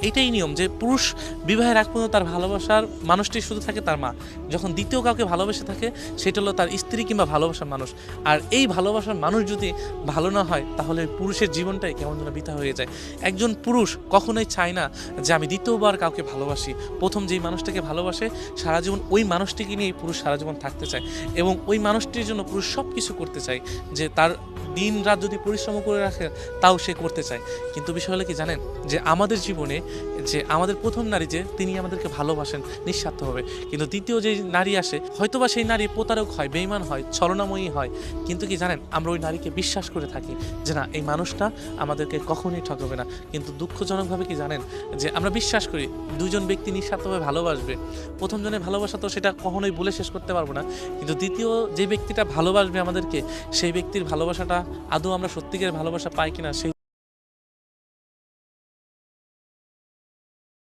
এটাই নিয়ম যে পুরুষ বিবাহের আগ পর্যন্ত তার ভালোবাসার মানুষটি শুধু থাকে তার মা, যখন দ্বিতীয় কাউকে ভালোবেসে থাকে সেটা হলো তার স্ত্রী কিংবা ভালোবাসার মানুষ। আর এই ভালোবাসার মানুষ যদি ভালো না হয় তাহলে ওই পুরুষের জীবনটাই কেমন যেন বৃথা হয়ে যায়। একজন পুরুষ কখনোই চায় না যে আমি দ্বিতীয়বার কাউকে ভালোবাসি। প্রথম যেই মানুষটাকে ভালোবাসে সারা জীবন ওই মানুষটিকে নিয়েই পুরুষ সারা জীবন থাকতে চায় এবং ওই মানুষটির জন্য পুরুষ সব কিছু করতে চায়, যে তার দিন রাত যদি পরিশ্রম করে রাখে তাও সে করতে চায়। কিন্তু বিষয় হলো কি জানেন, যে আমাদের জীবনে যে আমাদের প্রথম নারী যে তিনি আমাদেরকে ভালোবাসেন নিঃস্বার্থভাবে, কিন্তু দ্বিতীয় যে নারী আসে হয়তোবা সেই নারী প্রতারক হয়, বেঈমান হয়, ছলনাময়ী হয়, কিন্তু কি জানেন আমরা ওই নারীকে বিশ্বাস করে থাকি যে না এই মানুষটা আমাদেরকে কখনোই ঠকাবে না। কিন্তু দুঃখজনকভাবে কি জানেন, যে আমরা বিশ্বাস করি দুজন ব্যক্তি নিঃস্বার্থভাবে ভালোবাসবে, প্রথম জনের ভালোবাসা তো সেটা কখনোই বলে শেষ করতে পারবো না, কিন্তু দ্বিতীয় যে ব্যক্তিটা ভালোবাসবে আমাদেরকে সেই ব্যক্তির ভালোবাসাটা আদৌ আমরা সত্যিকারের ভালোবাসা পাই কিনা সেই